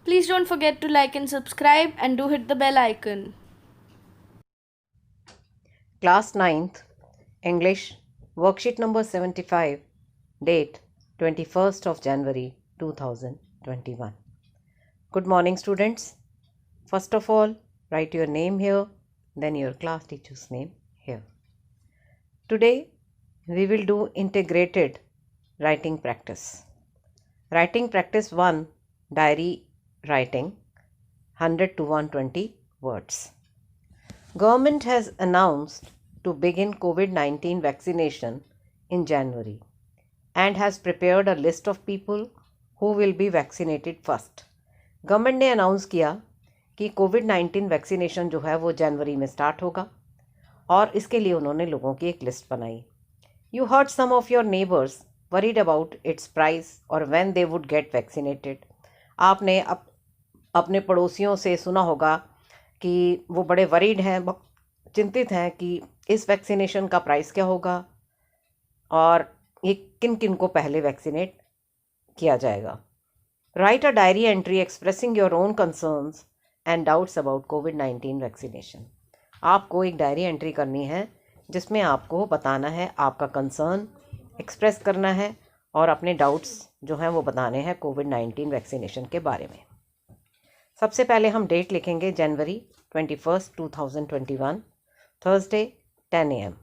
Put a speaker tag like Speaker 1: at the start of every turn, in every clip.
Speaker 1: Please don't forget to like and subscribe and do hit the bell icon.
Speaker 2: Class 9th, English, worksheet number 75, date 21st of January 2021. Good morning, students. First of all, write your name here, then your class teacher's name here. Today, we will do integrated writing practice. Writing practice 1, diary writing, 100 to 120 words. Government has announced to begin COVID-19 vaccination in January and has prepared a list of people who will be vaccinated first. Government ने announce किया कि कोविड-19 vaccination जो है वो जनवरी में start होगा और इसके लिए उन्होंने लोगों की एक लिस्ट बनाई. You heard some of your neighbors worried about its price or when they would get vaccinated. आपने अपने पड़ोसियों से सुना होगा कि वो बड़े वरीड हैं, चिंतित हैं कि इस वैक्सीनेशन का प्राइस क्या होगा और ये किन किन को पहले वैक्सीनेट किया जाएगा. Right a diary entry expressing your own concerns and doubts about covid vaccination. आपको एक डायरी एंट्री करनी है जिसमें आपको बताना है, आपका कंसर्न एक्सप्रेस करना है और अपने डाउट्स जो हैं वो बताने हैं कोविड-19 वैक्सीनेशन के बारे में. सबसे पहले हम डेट लिखेंगे जनवरी 21, 2021, Thursday 10 AM.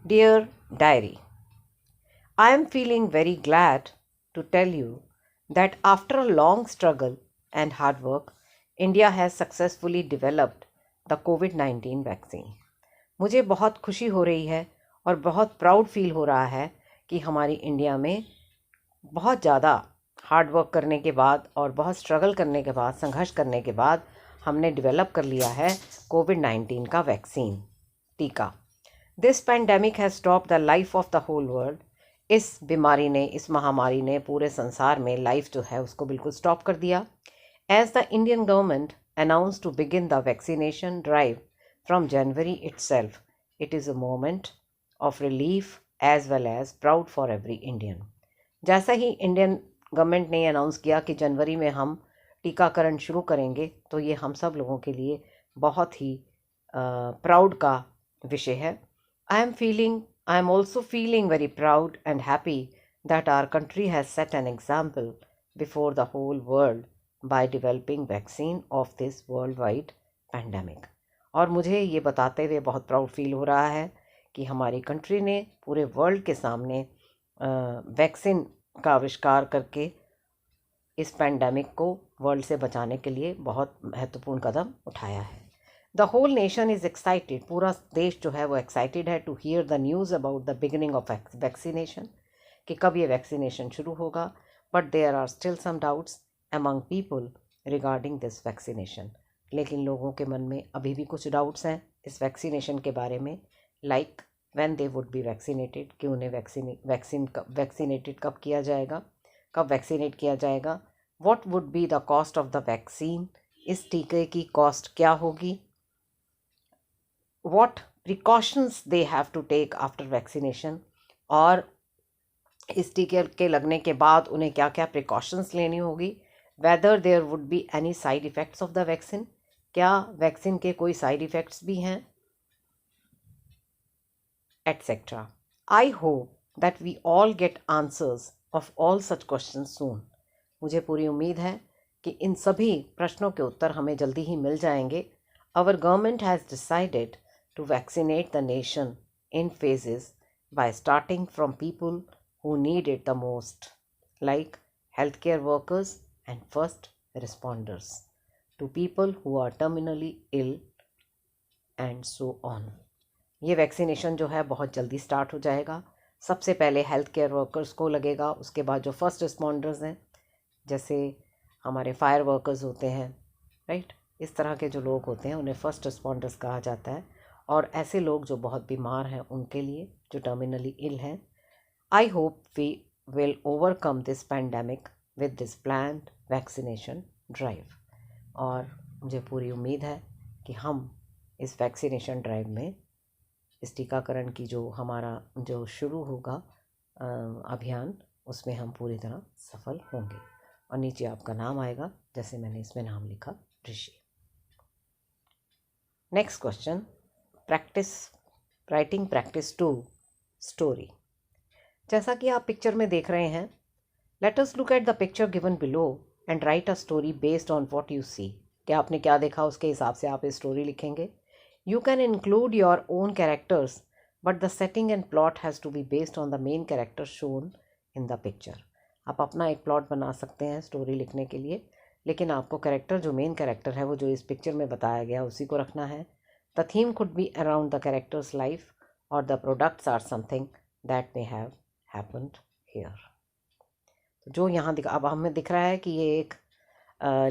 Speaker 2: Dear Diary, I am feeling very glad to tell you that after a long struggle and hard work, India has successfully developed the COVID-19 vaccine. मुझे बहुत खुशी हो रही है और बहुत प्राउड फील हो रहा है कि हमारी इंडिया में बहुत ज़्यादा हार्ड वर्क करने के बाद और बहुत स्ट्रगल करने के बाद, संघर्ष करने के बाद हमने डेवलप कर लिया है कोविड-19 का वैक्सीन, टीका. This pandemic has stop the life of the whole world. इस बीमारी ने, इस महामारी ने पूरे संसार में लाइफ जो है उसको बिल्कुल स्टॉप कर दिया. As the Indian government announce to begin the vaccination drive from January itself, it is a moment of relief as well as proud for every Indian. जैसा ही इंडियन गवर्नमेंट ने अनाउंस किया कि जनवरी में हम टीकाकरण शुरू करेंगे, तो ये हम सब लोगों के लिए बहुत ही प्राउड का विषय है. I am also feeling very proud and happy that our country has set an example before the whole world by developing vaccine of this worldwide pandemic. और मुझे ये बताते हुए बहुत प्राउड फील हो रहा है कि हमारी कंट्री ने पूरे वर्ल्ड के सामने वैक्सीन का आविष्कार करके इस पैंडेमिक को वर्ल्ड से बचाने के लिए बहुत महत्वपूर्ण कदम उठाया है. The whole nation is excited. पूरा देश जो है वो एक्साइटेड है to hear the news about the beginning of vaccination, कि कब ये वैक्सीनेशन शुरू होगा. But there are still some doubts among people regarding this vaccination. लेकिन लोगों के मन में अभी भी कुछ डाउट्स हैं इस वैक्सीनेशन के बारे में. Like when they would be vaccinated, कि उन्हें वैक्सीनेटेड कब किया जाएगा, कब वैक्सीनेट किया जाएगा. What would be the cost of the vaccine, इस टीके की कॉस्ट क्या होगी. what precautions they have to take after vaccination, और इस टीके के लगने के बाद उन्हें क्या क्या प्रिकॉशंस लेनी होगी. whether there would be any side effects of the vaccine, क्या वैक्सीन के कोई साइड इफ़ेक्ट्स भी हैं, etc. I hope that we all get answers of all such questions soon. मुझे पूरी उम्मीद है कि इन सभी प्रश्नों के उत्तर हमें जल्दी ही मिल जाएंगे. Our government has decided to vaccinate the nation in phases by starting from people who need it the most, like healthcare workers and first responders, to people who are terminally ill and so on. ये vaccination जो है बहुत जल्दी start हो जाएगा. सबसे पहले health care workers को लगेगा, उसके बाद जो फर्स्ट रिस्पॉन्डर्स हैं, जैसे हमारे फायर वर्कर्स होते हैं, राइट, इस तरह के जो लोग होते हैं उन्हें फर्स्ट रिस्पॉन्डर्स कहा जाता है. और ऐसे लोग जो बहुत बीमार हैं उनके लिए, जो टर्मिनली इल हैं. I hope we will overcome this pandemic with this planned vaccination drive. और मुझे पूरी उम्मीद है कि हम इस वैक्सीनेशन ड्राइव में, इस टीकाकरण की जो हमारा जो शुरू होगा अभियान, उसमें हम पूरी तरह सफल होंगे. और नीचे आपका नाम आएगा, जैसे मैंने इसमें नाम लिखा Rishi. Next question, practice writing practice 2 story. जैसा कि आप पिक्चर में देख रहे हैं, let us look at the picture given below and write a story based on what you see. कि आपने क्या देखा उसके हिसाब से आप स्टोरी लिखेंगे। You can include your own characters but the setting and plot has to be based on the main character shown in the picture. आप अपना एक प्लॉट बना सकते हैं स्टोरी लिखने के लिए, लेकिन आपको कैरेक्टर जो मेन कैरेक्टर है वो जो इस पिक्चर में बताया गया उसी को रखना है। The theme could be around the characters life और the products are something that may have happened here. तो जो यहाँ अब हमें दिख रहा है कि ये एक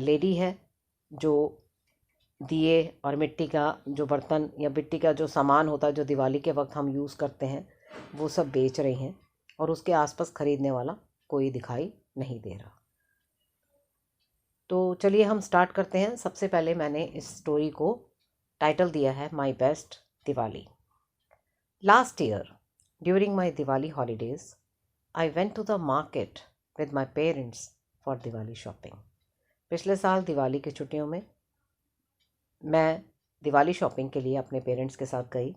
Speaker 2: लेडी है जो दिए और मिट्टी का जो बर्तन या मिट्टी का जो सामान होता है जो दिवाली के वक्त हम यूज़ करते हैं वो सब बेच रही हैं, और उसके आसपास ख़रीदने वाला कोई दिखाई नहीं दे रहा। तो चलिए हम स्टार्ट करते हैं। सबसे पहले मैंने इस स्टोरी को टाइटल दिया है my best Diwali. Last year during my Diwali holidays I went to the market with my parents for Diwali shopping. पिछले साल दिवाली की छुट्टियों में मैं दिवाली शॉपिंग के लिए अपने पेरेंट्स के साथ गई।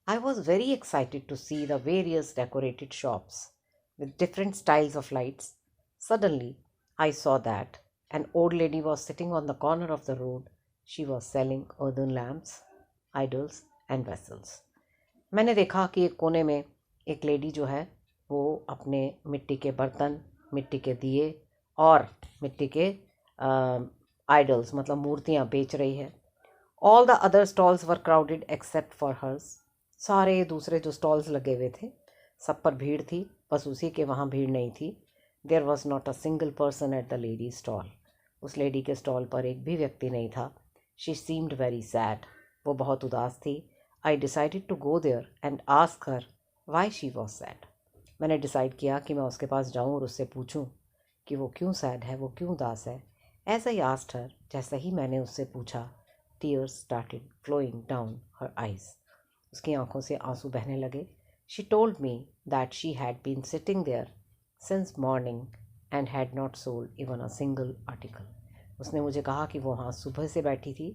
Speaker 2: I was very excited to see the various decorated shops with different styles of lights. Suddenly, I saw that an old lady was sitting on the corner of the road. She was selling earthen lamps, idols and vessels. मैंने देखा कि एक कोने में एक lady जो है वो अपने मिट्टी के बर्तन, मिट्टी के दिए और मिट्टी के आइडल्स मतलब मूर्तियाँ बेच रही है। All the other stalls were crowded except for hers. सारे दूसरे जो स्टॉल्स लगे हुए थे सब पर भीड़ थी, बस उसी के वहाँ भीड़ नहीं थी। There was not a single person at the lady stall. उस लेडी के स्टॉल पर एक भी व्यक्ति नहीं था। She seemed very sad. वो बहुत उदास थी। I decided to go there and ask her why she was sad. मैंने डिसाइड किया कि मैं उसके पास जाऊँ और उससे पूछूँ कि वो क्यों सैड है, वो क्यों उदास है। ऐसा ही आस्क्ड हर, जैसा ही मैंने उससे पूछा, tears started flowing down her eyes. उसकी आंखों से आंसू बहने लगे। She told me that she had been sitting there since morning and had not sold even a single article. उसने मुझे कहा कि वो वहाँ सुबह से बैठी थी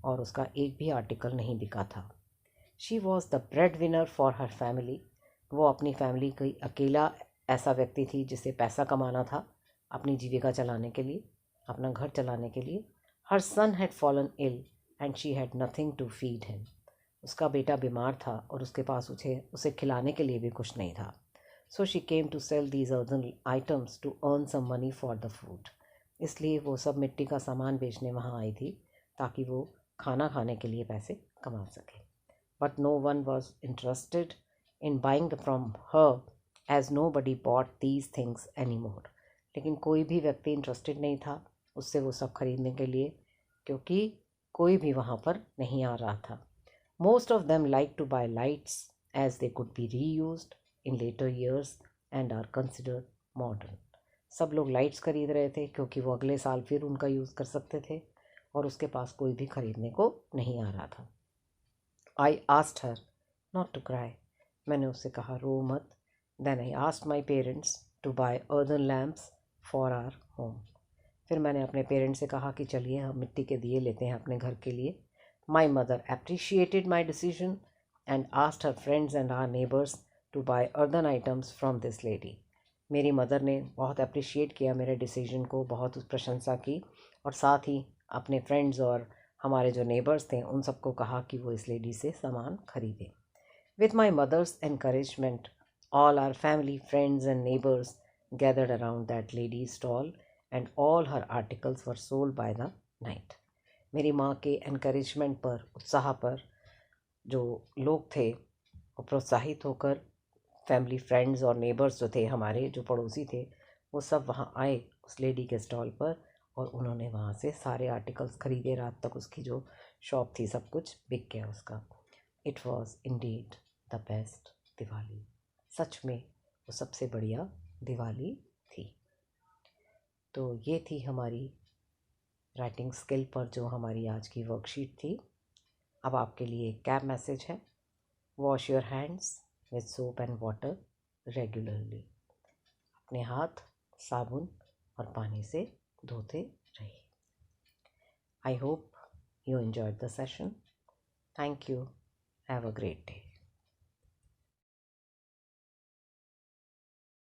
Speaker 2: और उसका एक भी आर्टिकल नहीं बिका था। She was the breadwinner for her family. वो अपनी फैमिली की अकेला ऐसा व्यक्ति थी जिसे पैसा कमाना था अपनी जीविका चलाने के लिए, अपना घर चलाने के लिए। Her son had fallen ill and she had nothing to feed him. उसका बेटा बीमार था और उसके पास उसे खिलाने के लिए भी कुछ नहीं था। So she came to sell these earthen items to earn some money for the food. इसलिए वो सब मिट्टी का सामान बेचने वहाँ आई थी ताकि वो खाना खाने के लिए पैसे कमा सके। But no one was interested in buying from her as nobody bought these things any more. लेकिन कोई भी व्यक्ति इंटरेस्टेड नहीं था उससे वो सब खरीदने के लिए, क्योंकि कोई भी वहाँ पर नहीं आ रहा था। Most of them like to buy lights as they could be reused in later years and are considered modern. सब लोग लाइट्स खरीद रहे थे क्योंकि वो अगले साल फिर उनका यूज़ कर सकते थे और उसके पास कोई भी खरीदने को नहीं आ रहा था। I asked her not to cry. मैंने उससे कहा रो मत। Then I asked my parents to buy earthen lamps for our home. फिर मैंने अपने पेरेंट्स से कहा कि चलिए हम मिट्टी के दिए लेते हैं अपने घर के लिए। My mother appreciated my decision and asked her friends and our neighbors to buy earthen items from this lady. मेरी मदर ने बहुत अप्रिशिएट किया मेरे डिसीजन को, बहुत प्रशंसा की और साथ ही अपने फ्रेंड्स और हमारे जो नेबर्स थे उन सबको कहा कि वो इस लेडी से सामान खरीदें। With my mother's encouragement, all our family, friends and neighbors gathered around that lady's stall and all her articles were sold by the night. मेरी माँ के एनकरेजमेंट पर, उत्साह पर जो लोग थे वो प्रोत्साहित होकर फैमिली, फ्रेंड्स और नेबर्स जो थे, हमारे जो पड़ोसी थे, वो सब वहाँ आए उस लेडी के स्टॉल पर और उन्होंने वहाँ से सारे आर्टिकल्स खरीदे। रात तक उसकी जो शॉप थी सब कुछ बिक गया उसका। It was indeed the best Diwali. सच में वो सबसे बढ़िया दिवाली थी। तो ये थी हमारी राइटिंग स्किल पर जो हमारी आज की वर्कशीट थी। अब आपके लिए एक कैब मैसेज है। Wash your hands with soap and water regularly. अपने हाथ साबुन और पानी से धोते रहिए। I hope you enjoyed the session. Thank you. Have a great day.